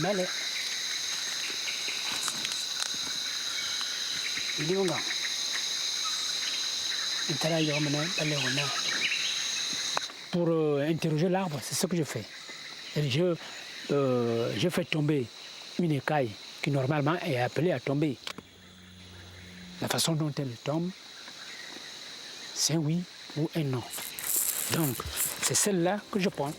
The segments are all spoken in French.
Mele. Il est où là? Pour interroger l'arbre, c'est ce que je fais. Et je fais tomber une écaille qui normalement est appelée à tomber. La façon dont elle tombe, c'est un oui ou un non. Donc, c'est celle-là que je prends.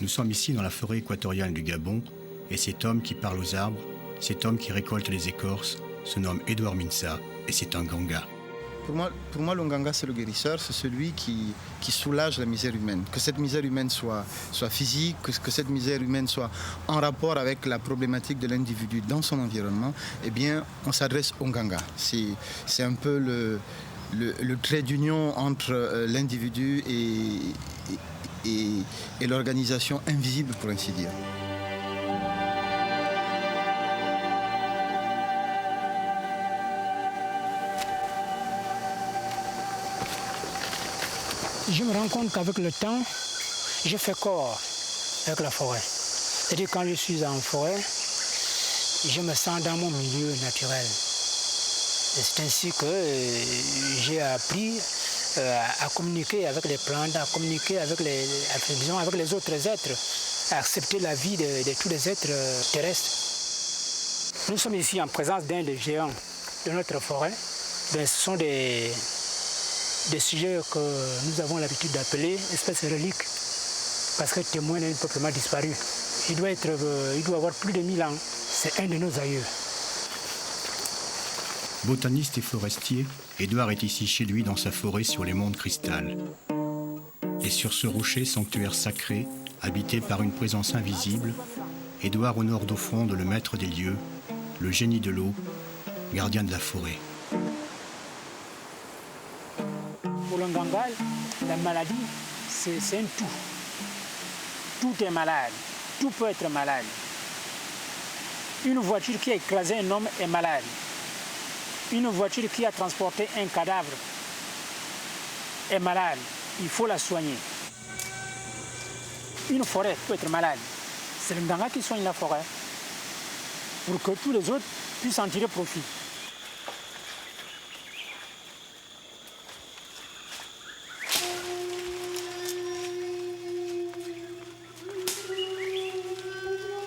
Nous sommes ici dans la forêt équatoriale du Gabon, et cet homme qui parle aux arbres, cet homme qui récolte les écorces, se nomme Edouard Minsa, et c'est un Nganga. Pour moi, le Nganga, c'est le guérisseur, c'est celui qui soulage la misère humaine. Que cette misère humaine soit physique, que cette misère humaine soit en rapport avec la problématique de l'individu dans son environnement, eh bien, on s'adresse au Nganga. C'est un peu le trait d'union entre l'individu et l'organisation invisible, pour ainsi dire. Je me rends compte qu'avec le temps, je fais corps avec la forêt. C'est-à-dire quand je suis en forêt, je me sens dans mon milieu naturel. Et c'est ainsi que j'ai appris à communiquer avec les plantes, à communiquer avec les autres êtres, à accepter la vie de tous les êtres terrestres. Nous sommes ici en présence d'un des géants de notre forêt. Ce sont des sujets que nous avons l'habitude d'appeler espèces reliques, parce que témoin d'un peuplement disparu. Il doit avoir plus de 1000 ans. C'est un de nos aïeux. Botaniste et forestier, Édouard est ici chez lui dans sa forêt sur les monts de Cristal. Et sur ce rocher sanctuaire sacré, habité par une présence invisible, Édouard honore d'offrande le maître des lieux, le génie de l'eau, gardien de la forêt. Pour le Nganga, la maladie, c'est un tout. Tout est malade. Tout peut être malade. Une voiture qui a écrasé un homme est malade. Une voiture qui a transporté un cadavre est malade. Il faut la soigner. Une forêt peut être malade. C'est le Nganga qui soigne la forêt pour que tous les autres puissent en tirer profit.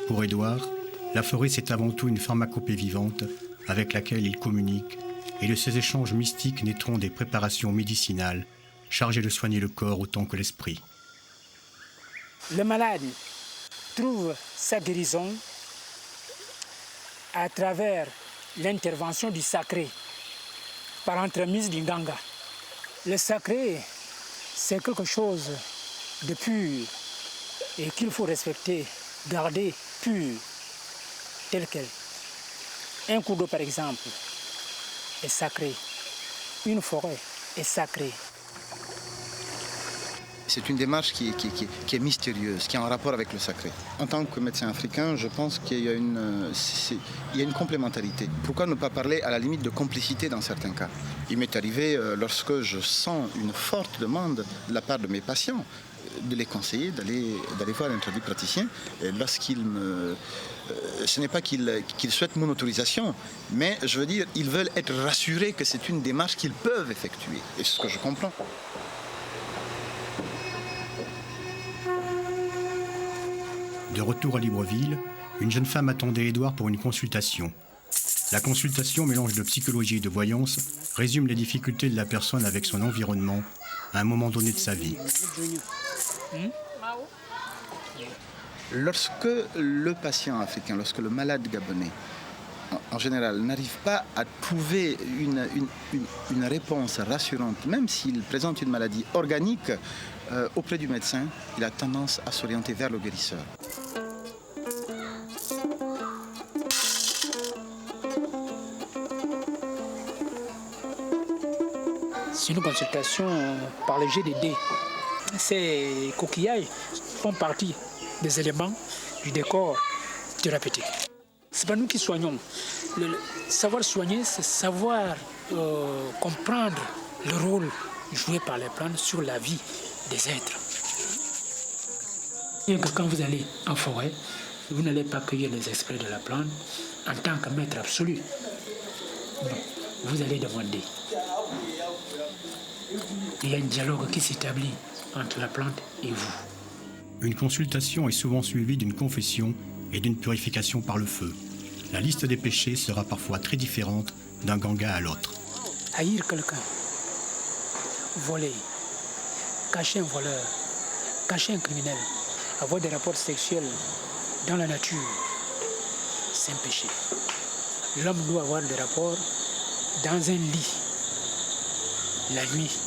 Pour Édouard, la forêt c'est avant tout une pharmacopée vivante avec laquelle il communique, et de ces échanges mystiques naîtront des préparations médicinales chargées de soigner le corps autant que l'esprit. Le malade trouve sa guérison à travers l'intervention du sacré, par l'entremise du Nganga. Le sacré, c'est quelque chose de pur et qu'il faut respecter, garder pur, tel quel. Un cours d'eau, par exemple, est sacré. Une forêt est sacrée. C'est une démarche qui est mystérieuse, qui est en rapport avec le sacré. En tant que médecin africain, je pense qu'il y a une complémentarité. Pourquoi ne pas parler à la limite de complicité dans certains cas? Il m'est arrivé, lorsque je sens une forte demande de la part de mes patients, de les conseiller, d'aller voir un praticien. Et lorsqu'ils ce n'est pas qu'ils souhaitent mon autorisation, mais je veux dire, ils veulent être rassurés que c'est une démarche qu'ils peuvent effectuer. Et c'est ce que je comprends. De retour à Libreville, une jeune femme attendait Édouard pour une consultation. La consultation, mélange de psychologie et de voyance, résume les difficultés de la personne avec son environnement à un moment donné de sa vie. Lorsque le patient africain, lorsque le malade gabonais, en général, n'arrive pas à trouver une réponse rassurante, même s'il présente une maladie organique, auprès du médecin, il a tendance à s'orienter vers le guérisseur. C'est une consultation par le GDD. Ces coquillages font partie des éléments du décor thérapeutique. Ce n'est pas nous qui soignons. Le savoir soigner, c'est savoir comprendre le rôle joué par les plantes sur la vie des êtres. Et que quand vous allez en forêt, Vous n'allez pas cueillir les extraits de la plante en tant que maître absolu. Non, vous allez demander. Il y a un dialogue qui s'établit entre la plante et vous. Une consultation est souvent suivie d'une confession et d'une purification par le feu. La liste des péchés sera parfois très différente d'un ganga à l'autre. Haïr quelqu'un, voler, cacher un voleur, cacher un criminel, avoir des rapports sexuels dans la nature, c'est un péché. L'homme doit avoir des rapports dans un lit, la nuit.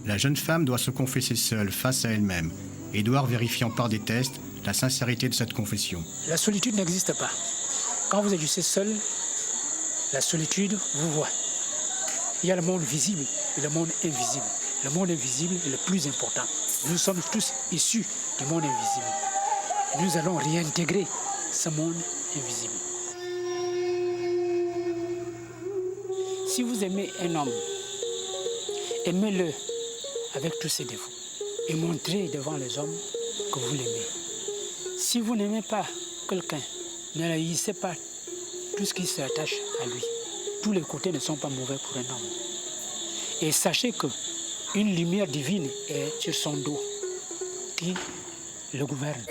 La jeune femme doit se confesser seule face à elle-même, Édouard vérifiant par des tests la sincérité de cette confession. La solitude n'existe pas. Quand vous agissez seul, la solitude vous voit. Il y a le monde visible et le monde invisible. Le monde invisible est le plus important. Nous sommes tous issus du monde invisible. Et nous allons réintégrer ce monde invisible. Si vous aimez un homme, aimez-le avec tous ses défauts et montrez devant les hommes que vous l'aimez. Si vous n'aimez pas quelqu'un, ne haïssez pas tout ce qui s'attache à lui. Tous les côtés ne sont pas mauvais pour un homme. Et sachez qu'une lumière divine est sur son dos qui le gouverne.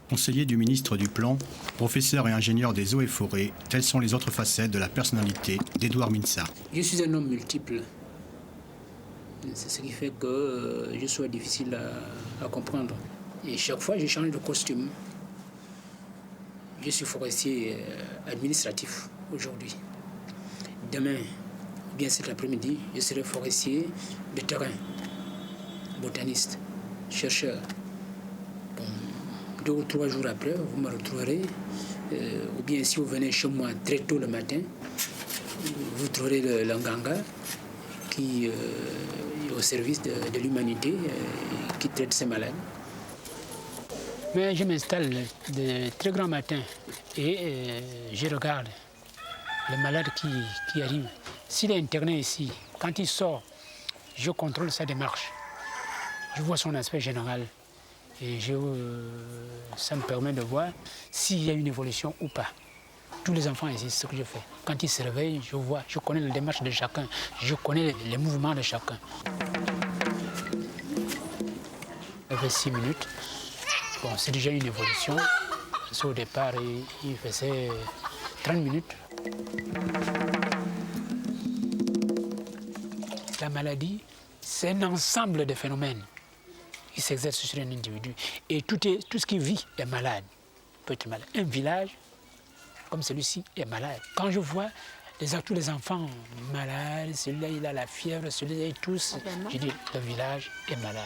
Conseiller du ministre du Plan, professeur et ingénieur des eaux et forêts, telles sont les autres facettes de la personnalité d'Édouard Minsart. Je suis un homme multiple. C'est ce qui fait que je sois difficile à comprendre. Et chaque fois, je change de costume. Je suis forestier administratif aujourd'hui. Demain, bien cet après-midi, je serai forestier de terrain, botaniste, chercheur. Bon, 2 ou 3 jours après, vous me retrouverez. Ou bien si vous venez chez moi très tôt le matin, vous trouverez le nganga qui est au service de l'humanité, qui traite ces malades. Mais je m'installe de très grand matin et je regarde le malade qui arrive. S'il est interné ici, quand il sort, je contrôle sa démarche. Je vois son aspect général et ça me permet de voir s'il y a une évolution ou pas. Tous les enfants ici, c'est ce que je fais. Quand ils se réveillent, je connais la démarche de chacun, je connais les mouvements de chacun. Ça fait 6 minutes. Bon, c'est déjà une évolution. Au départ, il faisait 30 minutes. La maladie, c'est un ensemble de phénomènes qui s'exercent sur un individu. Et tout ce qui vit est malade, peut être malade. Un village, comme celui-ci, est malade. Quand je vois tous les enfants malades, celui-là il a la fièvre, celui-là il tousse, je dis le village est malade.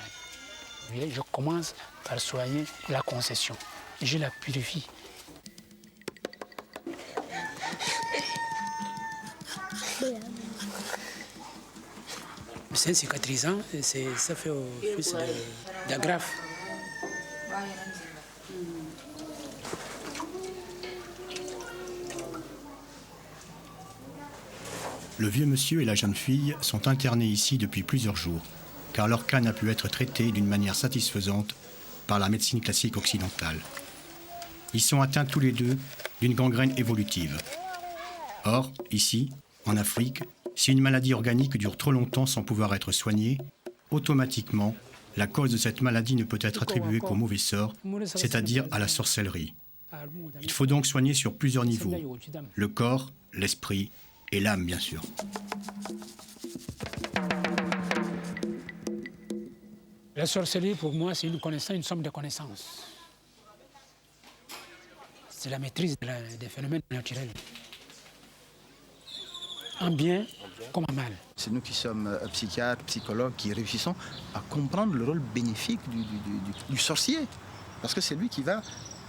Je commence par soigner la concession. Je la purifie. C'est cicatrisant, ça fait plus d'agrafe. Le vieux monsieur et la jeune fille sont internés ici depuis plusieurs jours, car leur cas n'a pu être traité d'une manière satisfaisante par la médecine classique occidentale. Ils sont atteints tous les deux d'une gangrène évolutive. Or, ici, en Afrique, si une maladie organique dure trop longtemps sans pouvoir être soignée, automatiquement, la cause de cette maladie ne peut être attribuée qu'au mauvais sort, c'est-à-dire à la sorcellerie. Il faut donc soigner sur plusieurs niveaux, le corps, l'esprit et l'âme, bien sûr. La sorcellerie, pour moi, c'est une connaissance, une somme de connaissances. C'est la maîtrise des phénomènes naturels. En bien comme en mal. C'est nous qui sommes psychiatres, psychologues, qui réussissons à comprendre le rôle bénéfique du sorcier. Parce que c'est lui qui va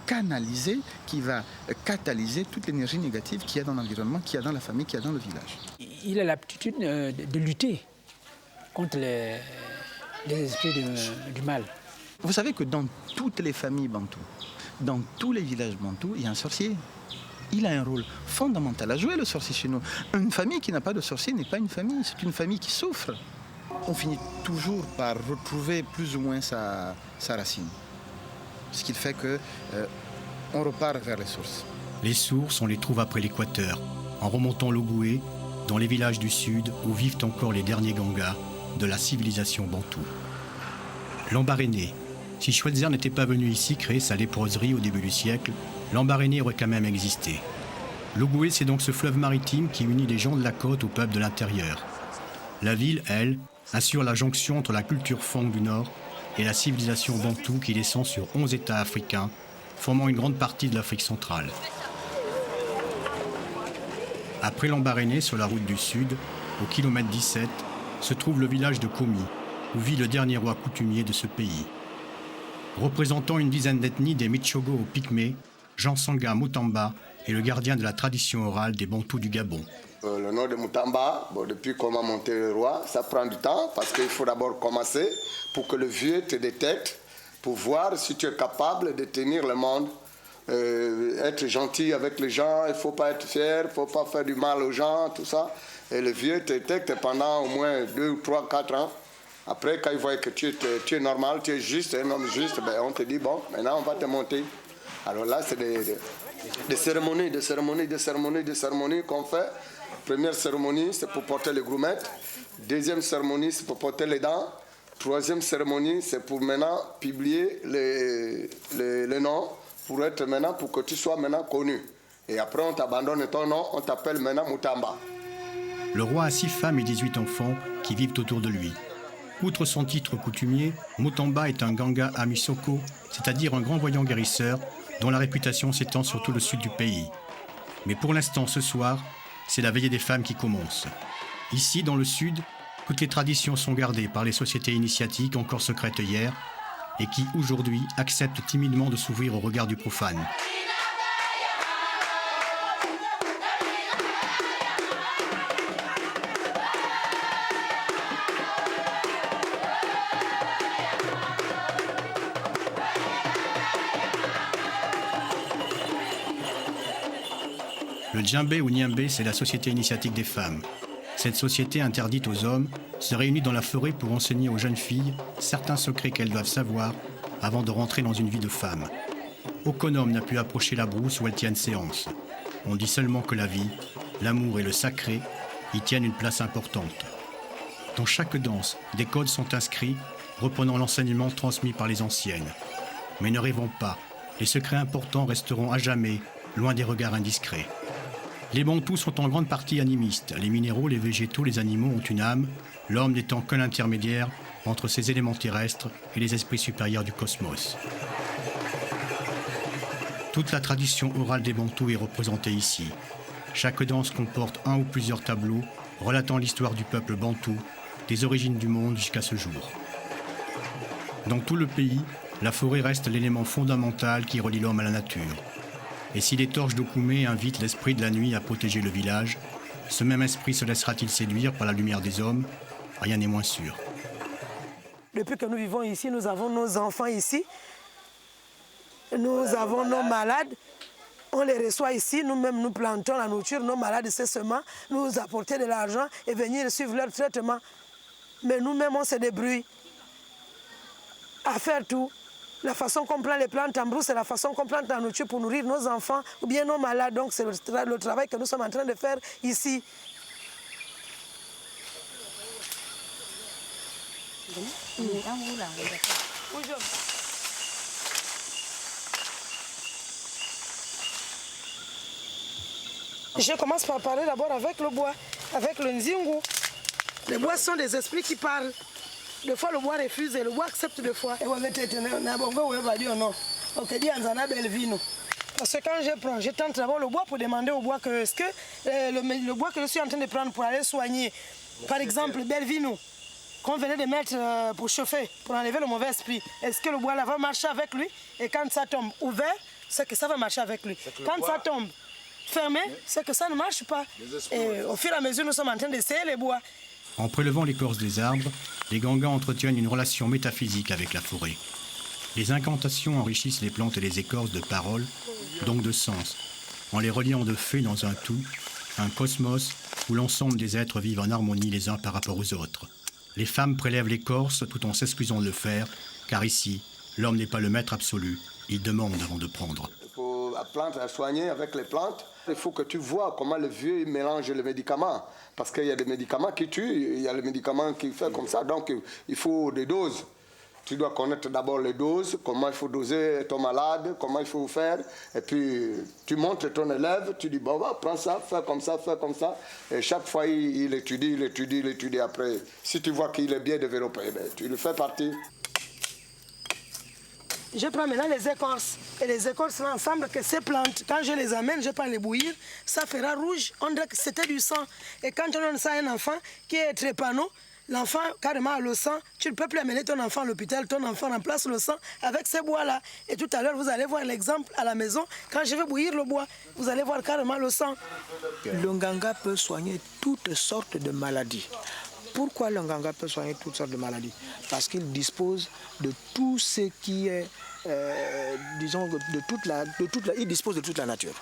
canaliser, qui va catalyser toute l'énergie négative qu'il y a dans l'environnement, qu'il y a dans la famille, qu'il y a dans le village. Il a l'aptitude de lutter contre les esprits du mal. Vous savez que dans toutes les familles bantoues, dans tous les villages bantous, il y a un sorcier. Il a un rôle fondamental à jouer, le sorcier chez nous. Une famille qui n'a pas de sorcier n'est pas une famille, c'est une famille qui souffre. On finit toujours par retrouver plus ou moins sa racine. Ce qui fait qu'on repart vers les sources. Les sources, on les trouve après l'équateur, en remontant l'Ogooué, dans les villages du sud où vivent encore les derniers gangas de la civilisation bantoue. Lambaréné. Si Schweitzer n'était pas venu ici créer sa léproserie au début du siècle, Lambaréné aurait quand même existé. L'Ogooué, c'est donc ce fleuve maritime qui unit les gens de la côte au peuple de l'intérieur. La ville, elle, assure la jonction entre la culture Fang du nord et la civilisation bantoue qui descend sur 11 États africains, formant une grande partie de l'Afrique centrale. Après Lambaréné, sur la route du sud, au kilomètre 17, se trouve le village de Komi, où vit le dernier roi coutumier de ce pays. Représentant une dizaine d'ethnies des Michogo aux Pygmées, Jean Sanga Mutamba est le gardien de la tradition orale des Bantous du Gabon. Le nom de Mutamba, depuis qu'on a monté le roi, ça prend du temps parce qu'il faut d'abord commencer pour que le vieux te détecte, pour voir si tu es capable de tenir le monde, être gentil avec les gens, il ne faut pas être fier, il ne faut pas faire du mal aux gens, tout ça. Et le vieux te détecte pendant au moins 2, 3, 4 ans. Après, quand il voit que tu es normal, tu es juste, un homme juste, ben on te dit, bon, maintenant on va te monter. Alors là, c'est des cérémonies qu'on fait. Première cérémonie, c'est pour porter les groumettes. Deuxième cérémonie, c'est pour porter les dents. Troisième cérémonie, c'est pour maintenant publier les noms, pour que tu sois maintenant connu. Et après, on t'abandonne ton nom, on t'appelle maintenant Mutamba. Le roi a 6 femmes et 18 enfants qui vivent autour de lui. Outre son titre coutumier, Mutamba est un Ganga Amisoko, c'est-à-dire un grand voyant guérisseur dont la réputation s'étend sur tout le sud du pays. Mais pour l'instant, ce soir, c'est la veillée des femmes qui commence. Ici, dans le sud, toutes les traditions sont gardées par les sociétés initiatiques encore secrètes hier et qui, aujourd'hui, acceptent timidement de s'ouvrir au regard du profane. Le djembé ou niembé, c'est la société initiatique des femmes. Cette société interdite aux hommes se réunit dans la forêt pour enseigner aux jeunes filles certains secrets qu'elles doivent savoir avant de rentrer dans une vie de femme. Aucun homme n'a pu approcher la brousse où elles tiennent séance. On dit seulement que la vie, l'amour et le sacré y tiennent une place importante. Dans chaque danse, des codes sont inscrits, reprenant l'enseignement transmis par les anciennes. Mais ne rêvons pas, les secrets importants resteront à jamais loin des regards indiscrets. Les Bantous sont en grande partie animistes. Les minéraux, les végétaux, les animaux ont une âme, l'homme n'étant qu'un intermédiaire entre ces éléments terrestres et les esprits supérieurs du cosmos. Toute la tradition orale des Bantous est représentée ici. Chaque danse comporte un ou plusieurs tableaux relatant l'histoire du peuple bantou, des origines du monde jusqu'à ce jour. Dans tout le pays, la forêt reste l'élément fondamental qui relie l'homme à la nature. Et si les torches d'Okoumé invitent l'esprit de la nuit à protéger le village, ce même esprit se laissera-t-il séduire par la lumière des hommes? Rien n'est moins sûr. Depuis que nous vivons ici, nous avons nos enfants ici, nous avons nos malades, on les reçoit ici, nous-mêmes nous plantons la nourriture, nos malades ces semences, nous apporter de l'argent et venir suivre leur traitement. Mais nous-mêmes on se débrouille à faire tout. La façon qu'on plante les plantes en brousse, c'est la façon qu'on plante la nourriture pour nourrir nos enfants ou bien nos malades. Donc c'est le travail que nous sommes en train de faire ici. Je commence par parler d'abord avec le bois, avec le nzingu. Les bois sont des esprits qui parlent. Des fois, le bois refuse et le bois accepte des fois. Et on va dire non. Ok, dis à Zana Belvino. Parce que quand je tente d'abord le bois pour demander au bois que est-ce que le bois que je suis en train de prendre pour aller soigner, par exemple, Belvino, qu'on venait de mettre pour chauffer, pour enlever le mauvais esprit, est-ce que le bois là va marcher avec lui? Et quand ça tombe ouvert, c'est que ça va marcher avec lui. Quand ça tombe fermé, c'est que ça ne marche pas. Et au fur et à mesure, nous sommes en train d'essayer les bois. En prélevant l'écorce des arbres, les Gangas entretiennent une relation métaphysique avec la forêt. Les incantations enrichissent les plantes et les écorces de paroles, donc de sens, en les reliant de fait dans un tout, un cosmos où l'ensemble des êtres vivent en harmonie les uns par rapport aux autres. Les femmes prélèvent l'écorce tout en s'excusant de le faire, car ici, l'homme n'est pas le maître absolu, il demande avant de prendre. Il faut la plante à soigner avec les plantes. Il faut que tu vois comment le vieux mélange les médicaments. Parce qu'il y a des médicaments qui tuent, il y a les médicaments qui font comme ça. Donc il faut des doses. Tu dois connaître d'abord les doses, comment il faut doser ton malade, comment il faut faire. Et puis tu montres ton élève, tu dis bon, va, prends ça, fais comme ça, fais comme ça. Et chaque fois il étudie après. Si tu vois qu'il est bien développé, ben, tu le fais partir. Je prends maintenant les écorces. Et les écorces là ensemble, que ces plantes, quand je les amène, je prends les bouillir, ça fera rouge, on dirait que c'était du sang. Et quand on donne ça à un enfant qui est trépano, l'enfant carrément a le sang, tu ne peux plus amener ton enfant à l'hôpital, ton enfant remplace le sang avec ces bois-là. Et tout à l'heure, vous allez voir l'exemple à la maison, quand je vais bouillir le bois, vous allez voir carrément le sang. Le nganga peut soigner toutes sortes de maladies. Pourquoi le nganga peut soigner toutes sortes de maladies? Parce qu'il dispose de tout ce qui est, disons, il dispose de toute la nature.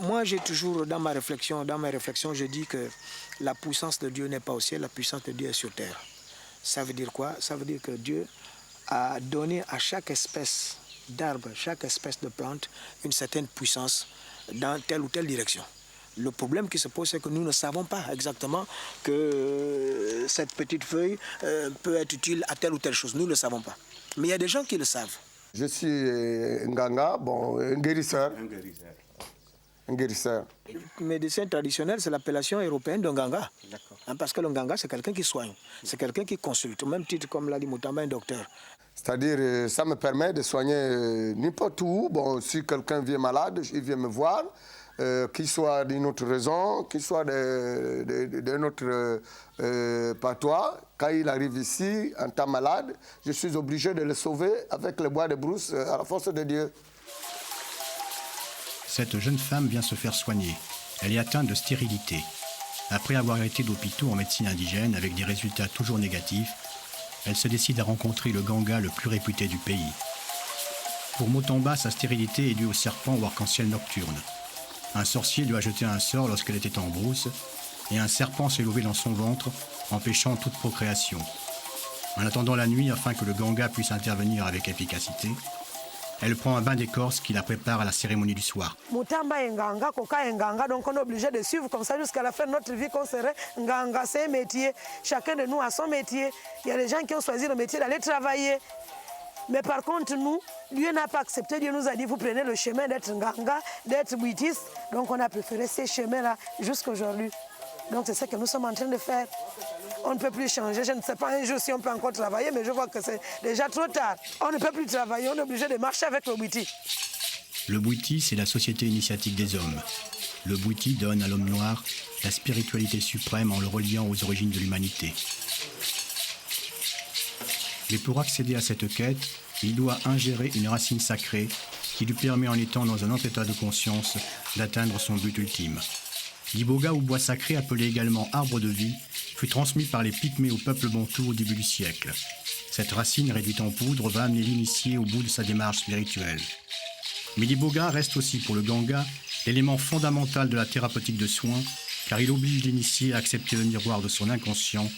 Moi, j'ai toujours, dans mes réflexions, je dis que la puissance de Dieu n'est pas au ciel, la puissance de Dieu est sur terre. Ça veut dire quoi? Ça veut dire que Dieu a donné à chaque espèce d'arbre, chaque espèce de plante, une certaine puissance dans telle ou telle direction. Le problème qui se pose, c'est que nous ne savons pas exactement que cette petite feuille peut être utile à telle ou telle chose. Nous ne le savons pas. Mais il y a des gens qui le savent. Je suis Nganga, bon, un guérisseur. Un guérisseur. Le médecin traditionnel, c'est l'appellation européenne de Nganga. Hein, parce que le Nganga, c'est quelqu'un qui soigne. C'est quelqu'un qui consulte. Au même titre, comme l'a dit Mutamba, un docteur. C'est-à-dire, ça me permet de soigner n'importe où. Bon, si quelqu'un vient malade, il vient me voir. Qu'il soit d'une autre raison, qu'il soit d'un autre patois, quand il arrive ici, en temps malade, je suis obligé de le sauver avec le bois de brousse à la force de Dieu. Cette jeune femme vient se faire soigner. Elle est atteinte de stérilité. Après avoir été d'hôpitaux en médecine indigène avec des résultats toujours négatifs, elle se décide à rencontrer le Ganga le plus réputé du pays. Pour Mutamba, sa stérilité est due au serpent ou arc-en-ciel nocturne. Un sorcier lui a jeté un sort lorsqu'elle était en brousse, et un serpent s'est levé dans son ventre, empêchant toute procréation. En attendant la nuit, afin que le Ganga puisse intervenir avec efficacité, elle prend un bain d'écorce qui la prépare à la cérémonie du soir. Mutamba est Nganga, Koka est Nganga, donc on est obligé de suivre comme ça jusqu'à la fin de notre vie qu'on serait Nganga. C'est un métier, chacun de nous a son métier. Il y a des gens qui ont choisi le métier d'aller travailler. Mais par contre, nous, Dieu n'a pas accepté. Dieu nous a dit, vous prenez le chemin d'être Nganga, d'être bouddhiste. Donc on a préféré ces chemins-là jusqu'à aujourd'hui. Donc c'est ce que nous sommes en train de faire. On ne peut plus changer. Je ne sais pas un jour si on peut encore travailler, mais je vois que c'est déjà trop tard. On ne peut plus travailler, on est obligé de marcher avec le Bwiti. Le Bwiti, c'est la société initiatique des hommes. Le Bwiti donne à l'homme noir la spiritualité suprême en le reliant aux origines de l'humanité. Mais pour accéder à cette quête, il doit ingérer une racine sacrée qui lui permet, en étant dans un autre état de conscience, d'atteindre son but ultime. L'iboga ou bois sacré, appelé également arbre de vie, fut transmis par les Pygmées au peuple bantou au début du siècle. Cette racine réduite en poudre va amener l'initié au bout de sa démarche spirituelle. Mais l'iboga reste aussi pour le Ganga l'élément fondamental de la thérapeutique de soins, car il oblige l'initié à accepter le miroir de son inconscient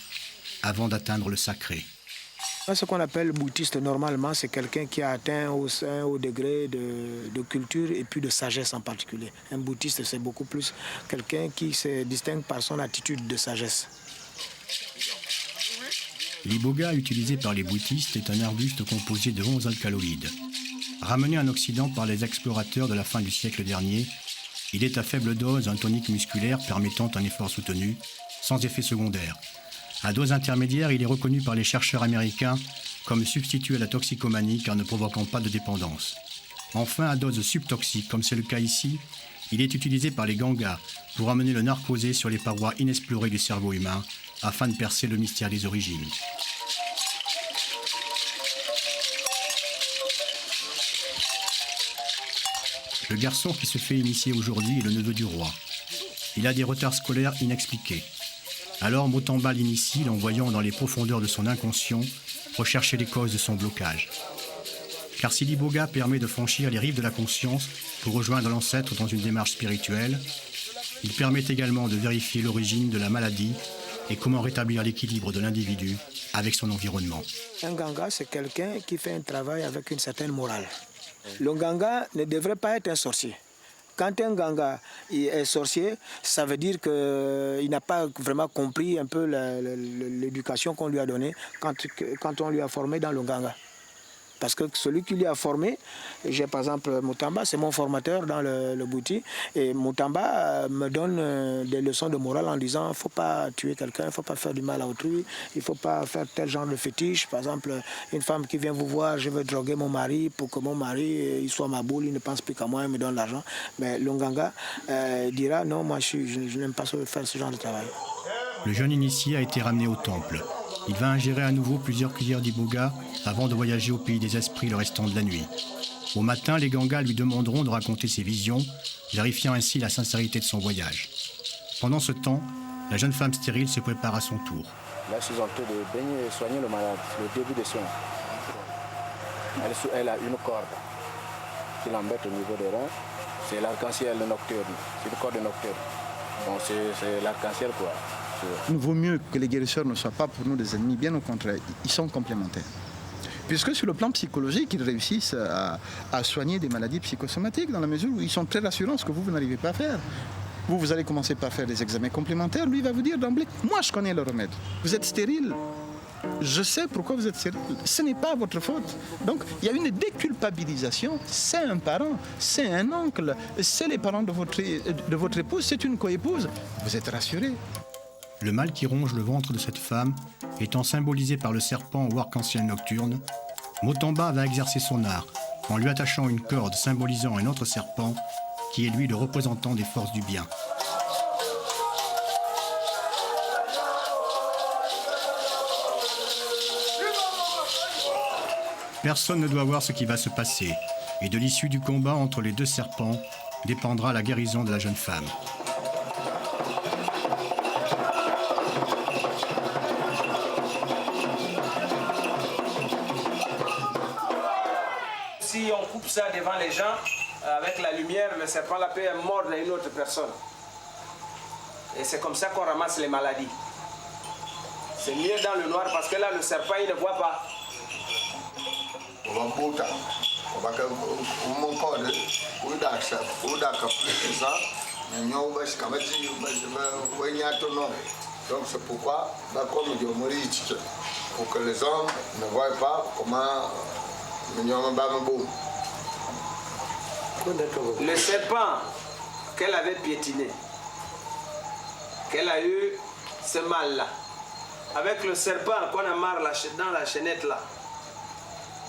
avant d'atteindre le sacré. Ce qu'on appelle bouddhiste, normalement, c'est quelqu'un qui a atteint au degré de culture et puis de sagesse en particulier. Un bouddhiste, c'est beaucoup plus quelqu'un qui se distingue par son attitude de sagesse. L'iboga utilisé par les bouddhistes est un arbuste composé de 11 alcaloïdes. Ramené en Occident par les explorateurs de la fin du siècle dernier, il est à faible dose un tonique musculaire permettant un effort soutenu, sans effet secondaire. À dose intermédiaire, il est reconnu par les chercheurs américains comme substitut à la toxicomanie car ne provoquant pas de dépendance. Enfin, à dose subtoxique, comme c'est le cas ici, il est utilisé par les gangas pour amener le narcosé sur les parois inexplorées du cerveau humain afin de percer le mystère des origines. Le garçon qui se fait initier aujourd'hui est le neveu du roi. Il a des retards scolaires inexpliqués. Alors Motamba l'initie, l'envoyant dans les profondeurs de son inconscient, rechercher les causes de son blocage. Car Sidi Boga permet de franchir les rives de la conscience pour rejoindre l'ancêtre dans une démarche spirituelle. Il permet également de vérifier l'origine de la maladie et comment rétablir l'équilibre de l'individu avec son environnement. Un ganga, c'est quelqu'un qui fait un travail avec une certaine morale. Le ganga ne devrait pas être un sorcier. Quand un ganga est sorcier, ça veut dire qu'il n'a pas vraiment compris un peu l'éducation qu'on lui a donnée quand on lui a formé dans le ganga. Parce que celui qui lui a formé, j'ai par exemple Motamba, c'est mon formateur dans le Bouti, et Motamba me donne des leçons de morale en disant il ne faut pas tuer quelqu'un, il ne faut pas faire du mal à autrui, il ne faut pas faire tel genre de fétiche. Par exemple, une femme qui vient vous voir, je veux droguer mon mari pour que mon mari il soit ma boule, il ne pense plus qu'à moi, il me donne l'argent. Mais l'Onganga dira non, moi je n'aime pas faire ce genre de travail. Le jeune initié a été ramené au temple. Il va ingérer à nouveau plusieurs cuillères d'iboga avant de voyager au pays des esprits le restant de la nuit. Au matin, les gangas lui demanderont de raconter ses visions, vérifiant ainsi la sincérité de son voyage. Pendant ce temps, la jeune femme stérile se prépare à son tour. Là, je suis en train de baigner et soigner le malade, le début des soins. Elle a une corde qui l'embête au niveau des reins. C'est l'arc-en-ciel nocturne, c'est une corde nocturne. Bon, c'est l'arc-en-ciel quoi. Il vaut mieux que les guérisseurs ne soient pas pour nous des ennemis, bien au contraire, ils sont complémentaires. Puisque sur le plan psychologique, ils réussissent à soigner des maladies psychosomatiques dans la mesure où ils sont très rassurants, ce que vous n'arrivez pas à faire. Vous allez commencer par faire des examens complémentaires, lui va vous dire d'emblée, moi je connais le remède, vous êtes stérile. Je sais pourquoi vous êtes stérile. Ce n'est pas votre faute. Donc, il y a une déculpabilisation. C'est un parent, c'est un oncle, c'est les parents de votre épouse, c'est une coépouse. Vous êtes rassuré. Le mal qui ronge le ventre de cette femme étant symbolisé par le serpent ou arc-en-ciel nocturne, Motamba va exercer son art en lui attachant une corde symbolisant un autre serpent qui est lui le représentant des forces du bien. Personne ne doit voir ce qui va se passer, et de l'issue du combat entre les deux serpents dépendra la guérison de la jeune femme. Si on coupe ça devant les gens, avec la lumière, le serpent là peut mordre une autre personne. Et c'est comme ça qu'on ramasse les maladies. C'est mieux dans le noir parce que là, le serpent, il ne voit pas. Donc c'est pourquoi, comme Dieu pour que les hommes ne voient pas comment le serpent qu'elle avait piétiné, qu'elle a eu ce mal-là, avec le serpent qu'on amarre dans la chaînette là,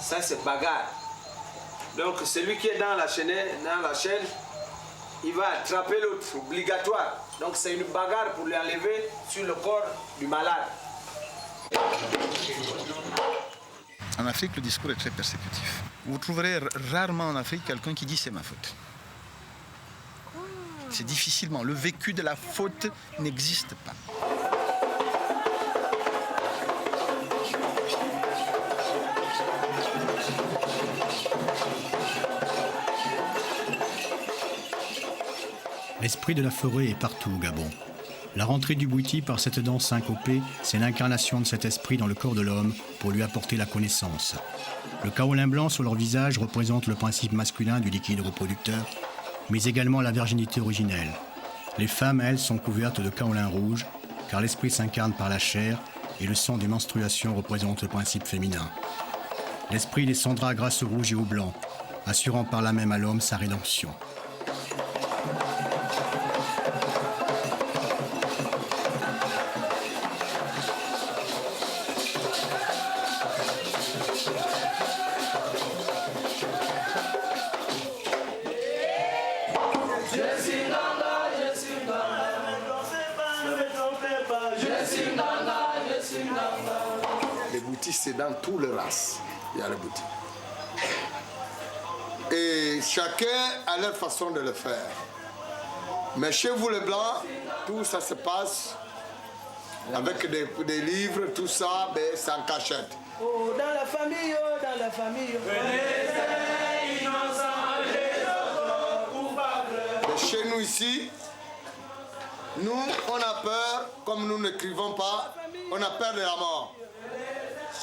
ça c'est bagarre. Donc celui qui est dans la chaîne, il va attraper l'autre, obligatoire. Donc c'est une bagarre pour lui enlever sur le corps du malade. En Afrique, le discours est très persécutif. Vous trouverez rarement en Afrique quelqu'un qui dit c'est ma faute. C'est difficilement. Le vécu de la faute n'existe pas. L'esprit de la forêt est partout au Gabon. La rentrée du Bouti par cette danse syncopée, c'est l'incarnation de cet esprit dans le corps de l'homme pour lui apporter la connaissance. Le kaolin blanc sur leur visage représente le principe masculin du liquide reproducteur, mais également la virginité originelle. Les femmes, elles, sont couvertes de kaolin rouge, car l'esprit s'incarne par la chair et le sang des menstruations représente le principe féminin. L'esprit descendra grâce au rouge et au blanc, assurant par là même à l'homme sa rédemption. Les boutis, c'est dans toutes les races. Il y a les boutis. Et chacun a leur façon de le faire. Mais chez vous, les Blancs, tout ça se passe avec des livres, tout ça, ben, c'est en cachette. Oh, dans la famille, oh, dans la famille. Mais chez nous ici, nous, on a peur, comme nous n'écrivons pas, on a peur de la mort.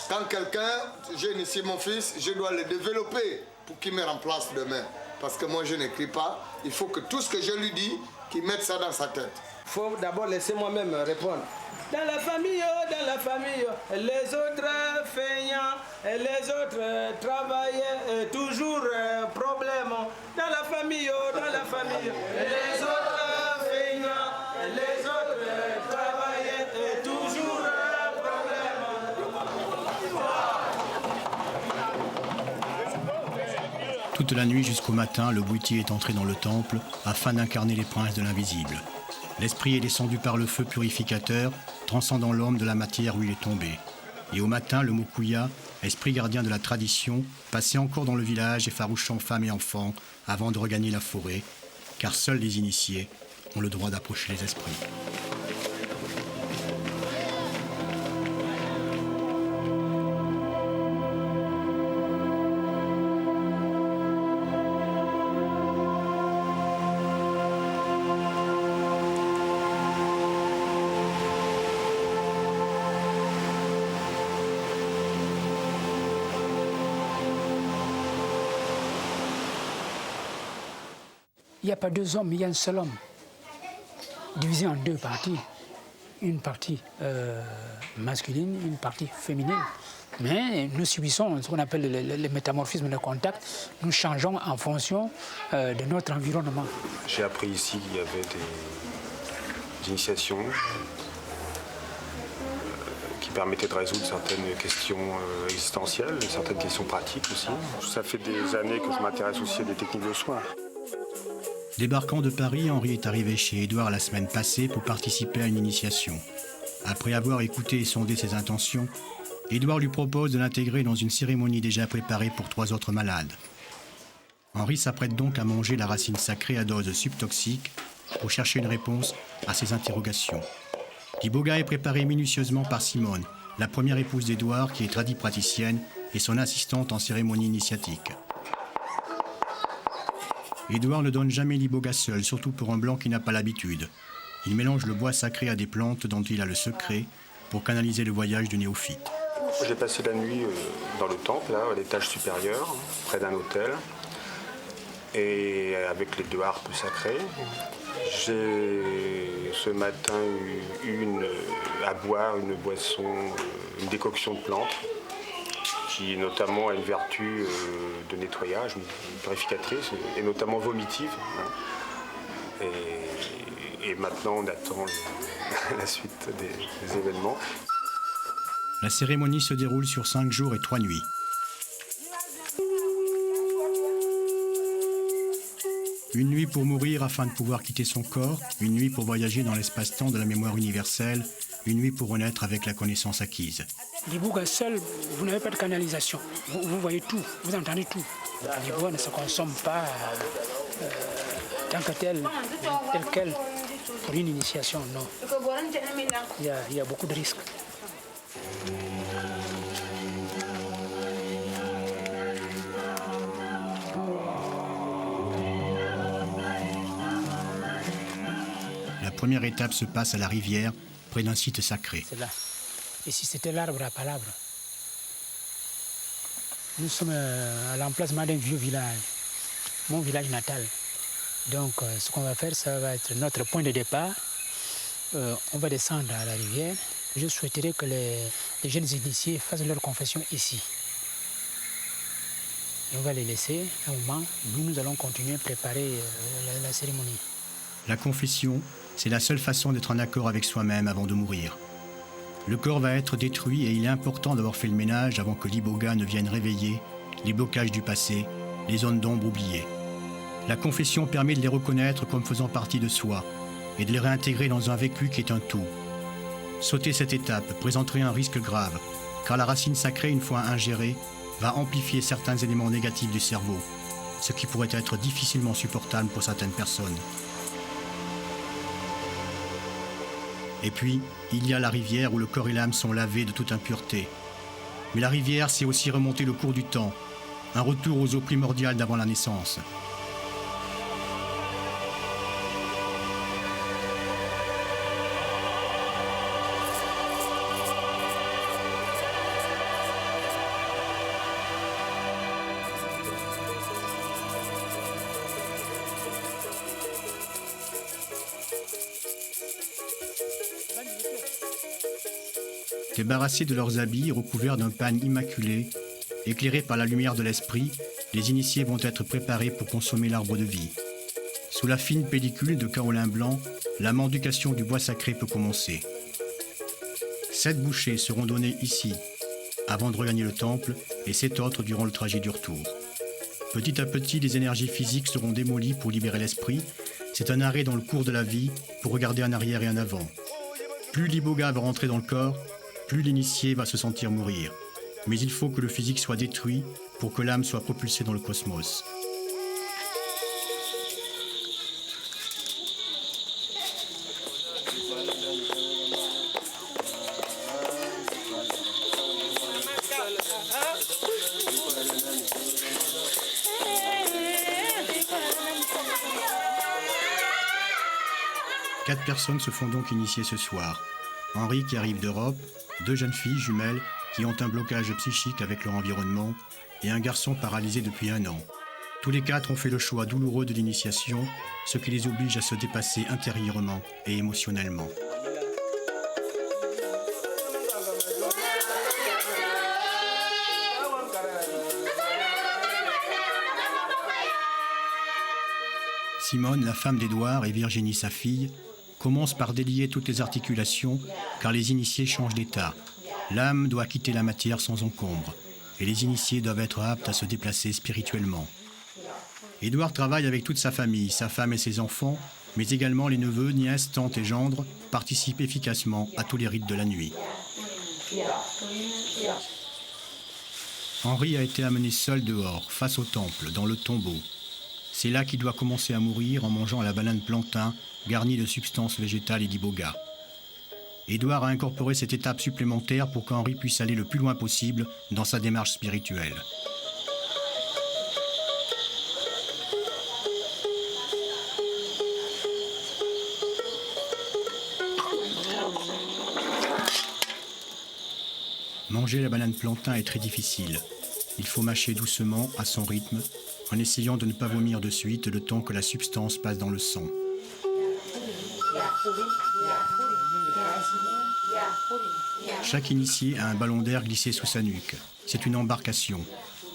Quand quelqu'un, j'ai ici mon fils, je dois le développer pour qu'il me remplace demain. Parce que moi, je n'écris pas. Il faut que tout ce que je lui dis, qu'il mette ça dans sa tête. Il faut d'abord laisser moi-même répondre. Dans la famille, les autres feignants, les autres travaillent, toujours problème. Dans la famille, les autres feignants, les autres travaillent, toujours problème. Toute la nuit jusqu'au matin, le boutier est entré dans le temple afin d'incarner les princes de l'invisible. L'esprit est descendu par le feu purificateur, transcendant l'homme de la matière où il est tombé. Et au matin, le Mokuya, esprit gardien de la tradition, passait encore dans le village effarouchant femmes et enfants avant de regagner la forêt, car seuls les initiés ont le droit d'approcher les esprits. Il n'y a pas deux hommes, il y a un seul homme, divisé en deux parties. Une partie masculine, une partie féminine. Mais nous subissons ce qu'on appelle le métamorphisme de contact. Nous changeons en fonction de notre environnement. J'ai appris ici qu'il y avait des initiations qui permettaient de résoudre certaines questions existentielles, certaines questions pratiques aussi. Ça fait des années que je m'intéresse aussi à des techniques de soins. Débarquant de Paris, Henri est arrivé chez Édouard la semaine passée pour participer à une initiation. Après avoir écouté et sondé ses intentions, Édouard lui propose de l'intégrer dans une cérémonie déjà préparée pour 3 autres malades. Henri s'apprête donc à manger la racine sacrée à dose subtoxique pour chercher une réponse à ses interrogations. L'iboga est préparé minutieusement par Simone, la première épouse d'Édouard qui est tradipraticienne et son assistante en cérémonie initiatique. Édouard ne donne jamais l'iboga seul, surtout pour un blanc qui n'a pas l'habitude. Il mélange le bois sacré à des plantes dont il a le secret pour canaliser le voyage du néophyte. J'ai passé la nuit dans le temple, là, à l'étage supérieur, près d'un hôtel, et avec les 2 harpes sacrées. J'ai ce matin eu à boire une boisson, une décoction de plantes, qui notamment a une vertu de nettoyage, purificatrice, et notamment vomitive. Et maintenant, on attend la suite des événements. La cérémonie se déroule sur 5 jours et 3 nuits. Une nuit pour mourir afin de pouvoir quitter son corps, une nuit pour voyager dans l'espace-temps de la mémoire universelle, une nuit pour renaître avec la connaissance acquise. L'iboga seul, vous n'avez pas de canalisation. Vous voyez tout, vous entendez tout. L'iboga ne se consomme pas tant que tel quel, pour une initiation, non. Il y a beaucoup de risques. La première étape se passe à la rivière, près d'un site sacré. C'est là. Ici, c'était l'arbre à palabre. Nous sommes à l'emplacement d'un vieux village, mon village natal. Donc, ce qu'on va faire, ça va être notre point de départ. On va descendre à la rivière. Je souhaiterais que les jeunes initiés fassent leur confession ici. Et on va les laisser un moment. Nous allons continuer à préparer la cérémonie. La confession, c'est la seule façon d'être en accord avec soi-même avant de mourir. Le corps va être détruit et il est important d'avoir fait le ménage avant que l'iboga ne vienne réveiller les blocages du passé, les zones d'ombre oubliées. La confession permet de les reconnaître comme faisant partie de soi et de les réintégrer dans un vécu qui est un tout. Sauter cette étape présenterait un risque grave, car la racine sacrée, une fois ingérée, va amplifier certains éléments négatifs du cerveau, ce qui pourrait être difficilement supportable pour certaines personnes. Et puis, il y a la rivière où le corps et l'âme sont lavés de toute impureté. Mais la rivière, c'est aussi remonter le cours du temps, un retour aux eaux primordiales d'avant la naissance. Débarrassés de leurs habits, recouverts d'un pagne immaculé, éclairés par la lumière de l'esprit, les initiés vont être préparés pour consommer l'arbre de vie. Sous la fine pellicule de kaolin blanc, la mendication du bois sacré peut commencer. 7 bouchées seront données ici, avant de regagner le temple, et 7 autres durant le trajet du retour. Petit à petit, les énergies physiques seront démolies pour libérer l'esprit. C'est un arrêt dans le cours de la vie pour regarder en arrière et en avant. Plus l'iboga va rentrer dans le corps, plus l'initié va se sentir mourir. Mais il faut que le physique soit détruit pour que l'âme soit propulsée dans le cosmos. Quatre personnes se font donc initier ce soir. Henri qui arrive d'Europe, 2 jeunes filles jumelles qui ont un blocage psychique avec leur environnement et un garçon paralysé depuis 1 an. Tous les 4 ont fait le choix douloureux de l'initiation, ce qui les oblige à se dépasser intérieurement et émotionnellement. Simone, la femme d'Édouard, et Virginie, sa fille, commencent par délier toutes les articulations car les initiés changent d'état. L'âme doit quitter la matière sans encombre et les initiés doivent être aptes à se déplacer spirituellement. Édouard travaille avec toute sa famille, sa femme et ses enfants, mais également les neveux, nièces, tantes et gendres participent efficacement à tous les rites de la nuit. Henri a été amené seul dehors, face au temple, dans le tombeau. C'est là qu'il doit commencer à mourir en mangeant la banane plantain garnie de substances végétales et d'iboga. Édouard a incorporé cette étape supplémentaire pour qu'Henri puisse aller le plus loin possible dans sa démarche spirituelle. Manger la banane plantain est très difficile. Il faut mâcher doucement, à son rythme, en essayant de ne pas vomir de suite le temps que la substance passe dans le sang. Chaque initié a un ballon d'air glissé sous sa nuque. C'est une embarcation.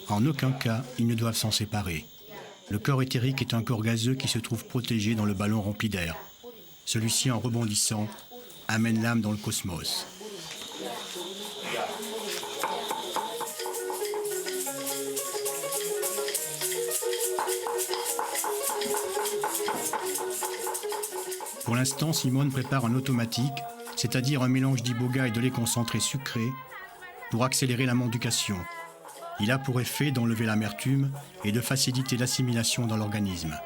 En aucun cas, ils ne doivent s'en séparer. Le corps éthérique est un corps gazeux qui se trouve protégé dans le ballon rempli d'air. Celui-ci, en rebondissant, amène l'âme dans le cosmos. Pour l'instant, Simone prépare un automatique, c'est-à-dire un mélange d'iboga et de lait concentré sucré, pour accélérer la mendication. Il a pour effet d'enlever l'amertume et de faciliter l'assimilation dans l'organisme.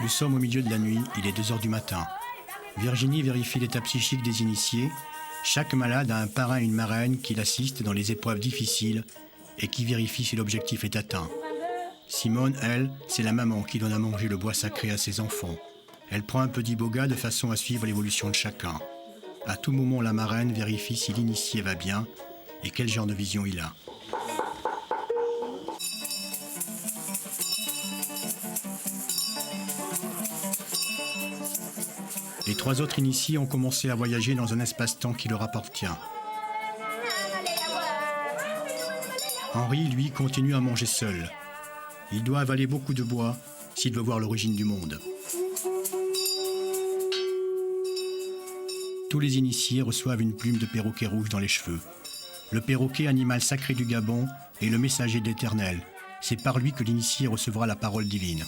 Nous sommes au milieu de la nuit, il est 2 heures du matin. Virginie vérifie l'état psychique des initiés. Chaque malade a un parrain et une marraine qui l'assistent dans les épreuves difficiles et qui vérifient si l'objectif est atteint. Simone, elle, c'est la maman qui donne à manger le bois sacré à ses enfants. Elle prend un peu d'iboga de façon à suivre l'évolution de chacun. À tout moment, la marraine vérifie si l'initié va bien et quel genre de vision il a. Les 3 autres initiés ont commencé à voyager dans un espace-temps qui leur appartient. Henri, lui, continue à manger seul. Il doit avaler beaucoup de bois s'il doit voir l'origine du monde. Tous les initiés reçoivent une plume de perroquet rouge dans les cheveux. Le perroquet, animal sacré du Gabon, est le messager de l'Éternel. C'est par lui que l'initié recevra la parole divine.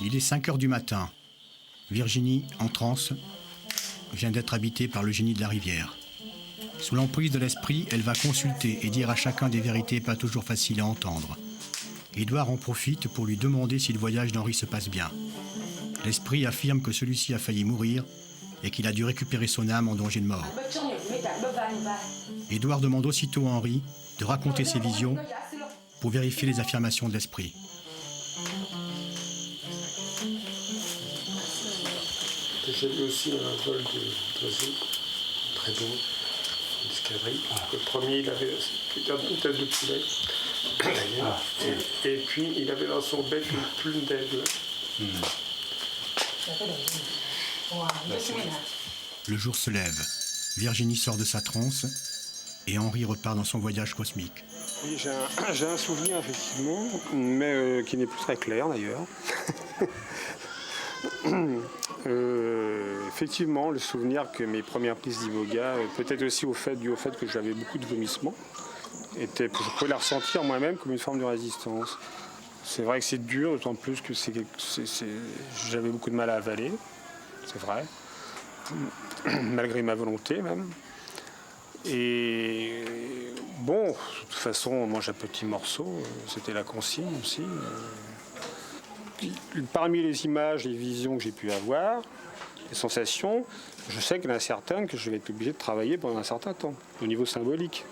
Il est 5 heures du matin. Virginie, en transe, vient d'être habitée par le génie de la rivière. Sous l'emprise de l'esprit, elle va consulter et dire à chacun des vérités pas toujours faciles à entendre. Édouard en profite pour lui demander si le voyage d'Henri se passe bien. L'esprit affirme que celui-ci a failli mourir et qu'il a dû récupérer son âme en danger de mort. Édouard demande aussitôt à Henri de raconter ses visions pour vérifier les affirmations de l'esprit. J'ai vu aussi un vol d'oiseaux, très beau, une escadrille. Le premier, il avait une tête de poulet, d'ailleurs. Et puis, il avait dans son bec une plume d'aigle. Le jour se lève. Virginie sort de sa transe et Henri repart dans son voyage cosmique. Oui, j'ai un souvenir, effectivement, mais qui n'est plus très clair, d'ailleurs. Effectivement, le souvenir que mes premières prises d'iboga, peut-être aussi dû au fait que j'avais beaucoup de vomissements, je pouvais la ressentir moi-même comme une forme de résistance. C'est vrai que c'est dur, d'autant plus que j'avais beaucoup de mal à avaler, c'est vrai, malgré ma volonté même. Et bon, de toute façon, on mange à petits morceaux, c'était la consigne aussi. Parmi les images, les visions que j'ai pu avoir, les sensations, je sais qu'il y en a certaines que je vais être obligé de travailler pendant un certain temps, au niveau symbolique,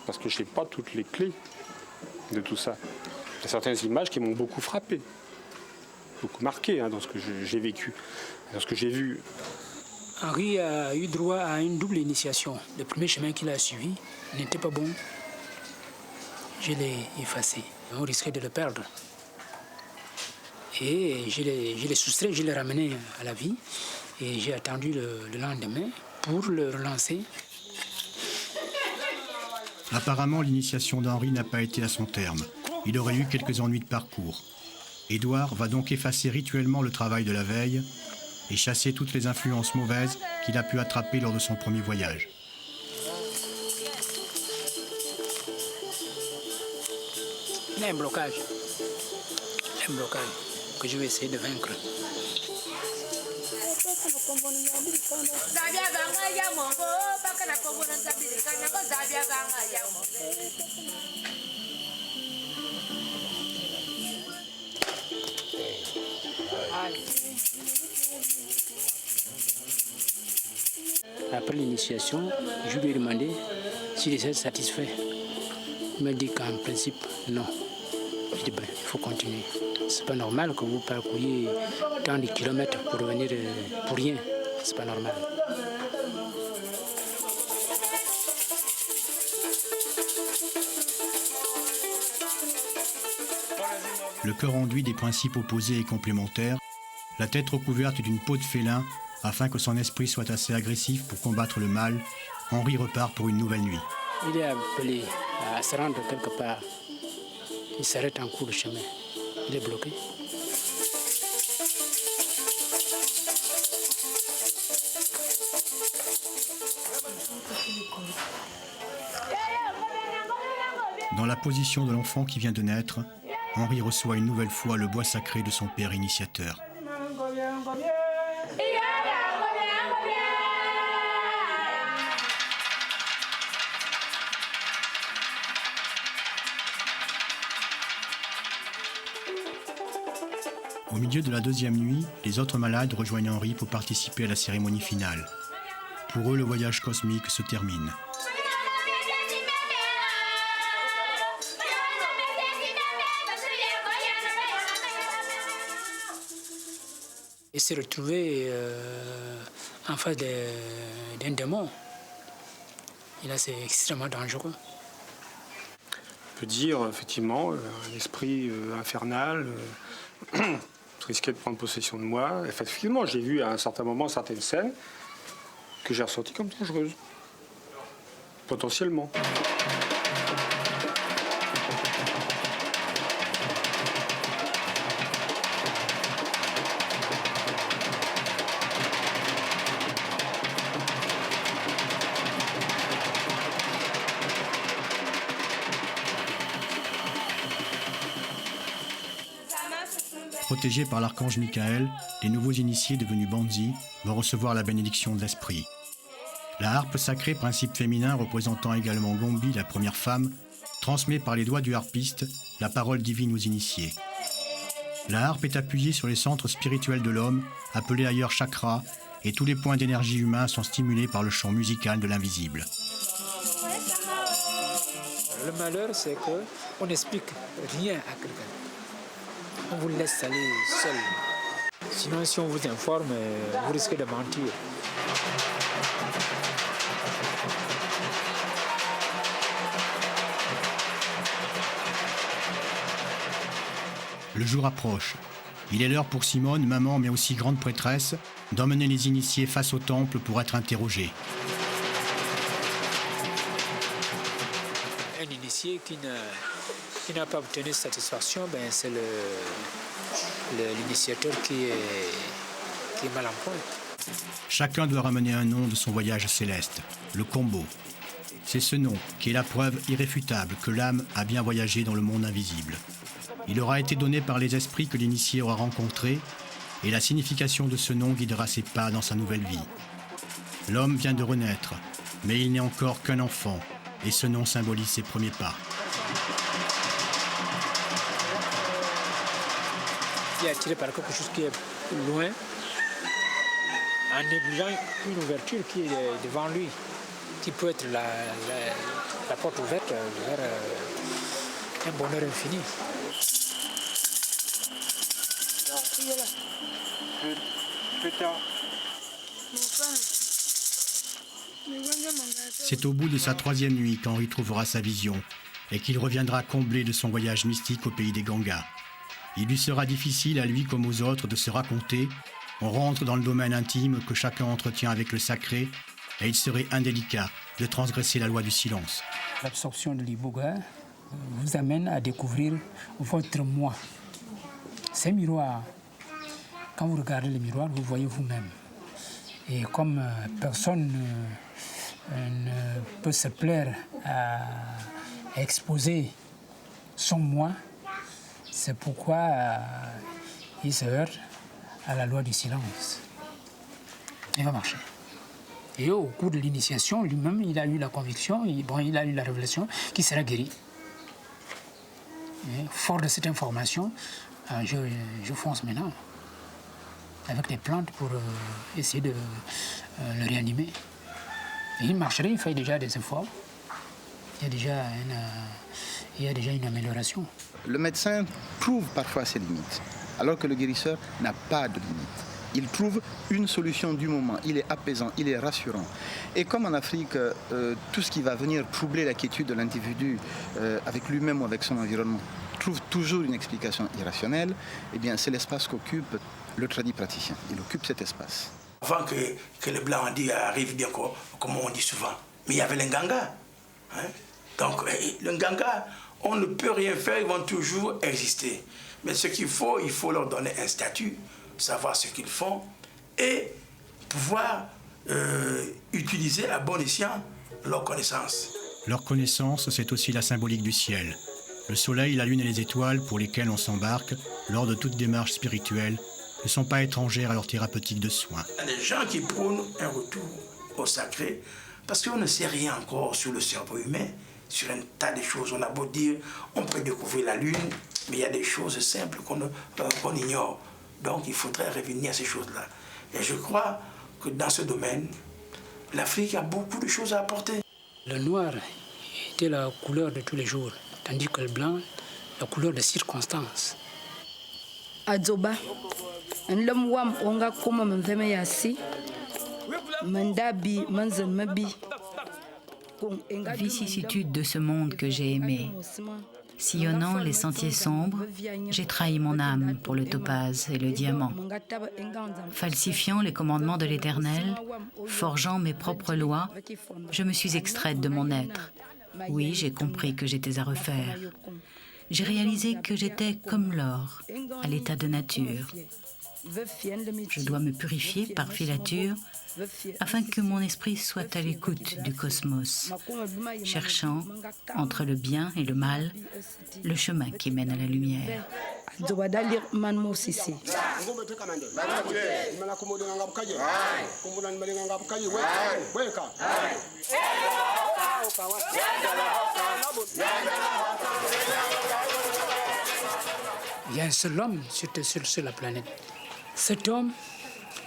parce que je n'ai pas toutes les clés de tout ça. Il y a certaines images qui m'ont beaucoup frappé, beaucoup marqué dans ce que j'ai vécu, dans ce que j'ai vu. Henri a eu droit à une double initiation. Le premier chemin qu'il a suivi n'était pas bon. Je l'ai effacé. On risquait de le perdre. Et je l'ai soustrait, je l'ai ramené à la vie. Et j'ai attendu le lendemain pour le relancer. Apparemment, l'initiation d'Henri n'a pas été à son terme. Il aurait eu quelques ennuis de parcours. Édouard va donc effacer rituellement le travail de la veille et chasser toutes les influences mauvaises qu'il a pu attraper lors de son premier voyage. Il y a un blocage que je vais essayer de vaincre. Après l'initiation, je lui ai demandé s'il était satisfait. Il m'a dit qu'en principe, non. Je dis, il faut continuer. C'est pas normal que vous parcouriez tant de kilomètres pour revenir pour rien. C'est pas normal. Le cœur enduit des principes opposés et complémentaires, la tête recouverte d'une peau de félin, afin que son esprit soit assez agressif pour combattre le mal, Henri repart pour une nouvelle nuit. Il est appelé à se rendre quelque part. Il s'arrête en cours de chemin. Il est bloqué. Dans la position de l'enfant qui vient de naître, Henri reçoit une nouvelle fois le bois sacré de son père initiateur. Au milieu de la deuxième nuit, les autres malades rejoignent Henri pour participer à la cérémonie finale. Pour eux, le voyage cosmique se termine. Et se retrouver en face d'un démon, et là c'est extrêmement dangereux. On peut dire effectivement un esprit infernal risquait de prendre possession de moi. Effectivement, j'ai vu à un certain moment certaines scènes que j'ai ressenties comme dangereuses, potentiellement. Protégés par l'archange Michael, les nouveaux initiés devenus Banzi vont recevoir la bénédiction de l'esprit. La harpe sacrée, principe féminin représentant également Gombi, la première femme, transmet par les doigts du harpiste la parole divine aux initiés. La harpe est appuyée sur les centres spirituels de l'homme, appelés ailleurs chakras, et tous les points d'énergie humains sont stimulés par le chant musical de l'invisible. Le malheur, c'est qu'on n'explique rien à quelqu'un. On vous laisse aller seul. Sinon, si on vous informe, vous risquez de mentir. Le jour approche. Il est l'heure pour Simone, maman mais aussi grande prêtresse, d'emmener les initiés face au temple pour être interrogés. Un initié qui n'a pas obtenu satisfaction, c'est l'initiateur qui est mal en point. Chacun doit ramener un nom de son voyage céleste, le Combo. C'est ce nom qui est la preuve irréfutable que l'âme a bien voyagé dans le monde invisible. Il aura été donné par les esprits que l'initié aura rencontrés, et la signification de ce nom guidera ses pas dans sa nouvelle vie. L'homme vient de renaître, mais il n'est encore qu'un enfant, et ce nom symbolise ses premiers pas. Il est attiré par quelque chose qui est loin, en négligeant une ouverture qui est devant lui, qui peut être la porte ouverte vers un bonheur infini. C'est au bout de sa 3e nuit qu'Henri trouvera sa vision et qu'il reviendra comblé de son voyage mystique au pays des Gangas. Il lui sera difficile, à lui comme aux autres, de se raconter. On rentre dans le domaine intime que chacun entretient avec le sacré et il serait indélicat de transgresser la loi du silence. L'absorption de l'iboga vous amène à découvrir votre moi. Ces miroirs, quand vous regardez les miroirs, vous voyez vous-même. Et comme personne ne peut se plaire à exposer son moi, c'est pourquoi il se heurte à la loi du silence. Il va marcher. Et au cours de l'initiation, lui-même, il a eu la conviction, il a eu la révélation qu'il sera guéri. Et fort de cette information, je fonce maintenant avec des plantes pour essayer de le réanimer. Et il marcherait, il fait déjà des efforts. Il y a déjà une amélioration. Le médecin trouve parfois ses limites, alors que le guérisseur n'a pas de limites. Il trouve une solution du moment, il est apaisant, il est rassurant. Et comme en Afrique, tout ce qui va venir troubler la quiétude de l'individu avec lui-même ou avec son environnement trouve toujours une explication irrationnelle, eh bien c'est l'espace qu'occupe le tradit praticien. Il occupe cet espace. Avant que le Blanc-Andi arrive, bien comme on dit souvent, mais il y avait les Nganga. Hein? Donc les Nganga, on ne peut rien faire, ils vont toujours exister. Mais ce qu'il faut leur donner un statut, savoir ce qu'ils font et pouvoir utiliser à bon escient leur connaissance. Leur connaissance, c'est aussi la symbolique du ciel. Le soleil, la lune et les étoiles pour lesquelles on s'embarque lors de toute démarche spirituelle ne sont pas étrangères à leur thérapeutique de soins. Il y a des gens qui prônent un retour au sacré parce qu'on ne sait rien encore sur le cerveau humain, sur un tas de choses. On a beau dire, on peut découvrir la lune, mais il y a des choses simples qu'on ignore. Donc il faudrait revenir à ces choses-là. Et je crois que dans ce domaine, l'Afrique a beaucoup de choses à apporter. Le noir était la couleur de tous les jours, tandis que le blanc, la couleur de circonstance. Adzoba, Vicissitudes de ce monde que j'ai aimé. Sillonnant les sentiers sombres, j'ai trahi mon âme pour le topaze et le diamant. Falsifiant les commandements de l'Éternel, forgeant mes propres lois, je me suis extraite de mon être. Oui, j'ai compris que j'étais à refaire. J'ai réalisé que j'étais comme l'or, à l'état de nature. Je dois me purifier par filature afin que mon esprit soit à l'écoute du cosmos, cherchant, entre le bien et le mal, le chemin qui mène à la lumière. Il y a un seul homme sur la planète. Cet homme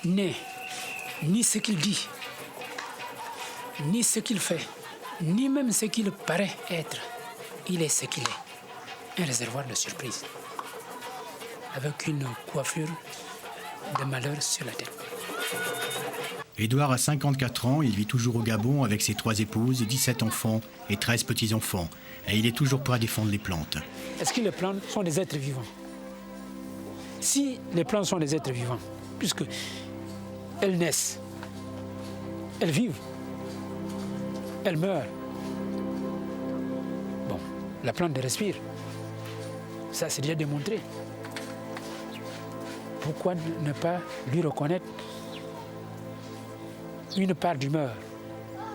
n'est ni ce qu'il dit, ni ce qu'il fait, ni même ce qu'il paraît être. Il est ce qu'il est. Un réservoir de surprise, avec une coiffure de malheur sur la tête. Édouard a 54 ans, il vit toujours au Gabon avec ses 3 épouses, 17 enfants et 13 petits-enfants. Et il est toujours prêt à défendre les plantes. Est-ce que les plantes sont des êtres vivants? Si les plantes sont des êtres vivants, puisque elles naissent, elles vivent, elles meurent. Bon, la plante respire. Ça, c'est déjà démontré. Pourquoi ne pas lui reconnaître une part d'humeur?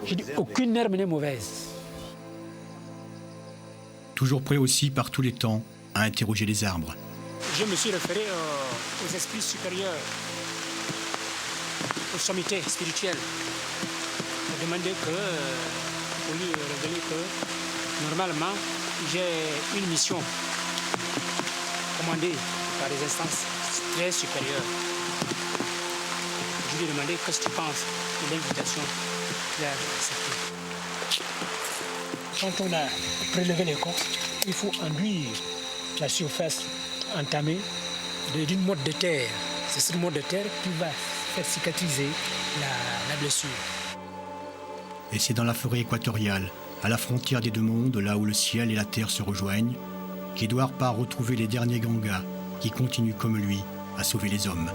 Je dis, aucune herbe n'est mauvaise. Toujours prêt aussi, par tous les temps, à interroger les arbres. Je me suis référé aux esprits supérieurs, aux sommités spirituelles. J'ai demandé pour lui révéler que normalement j'ai une mission commandée par des instances très supérieures. Je lui ai demandé qu'est-ce que tu penses de l'invitation qu'il a acceptée. Quand on a prélevé les corps, il faut enduire la surface entamée d'une motte de terre. C'est cette motte de terre qui va faire cicatriser la blessure. Et c'est dans la forêt équatoriale, à la frontière des deux mondes, là où le ciel et la terre se rejoignent, qu'Édouard part retrouver les derniers Gangas qui continuent comme lui à sauver les hommes.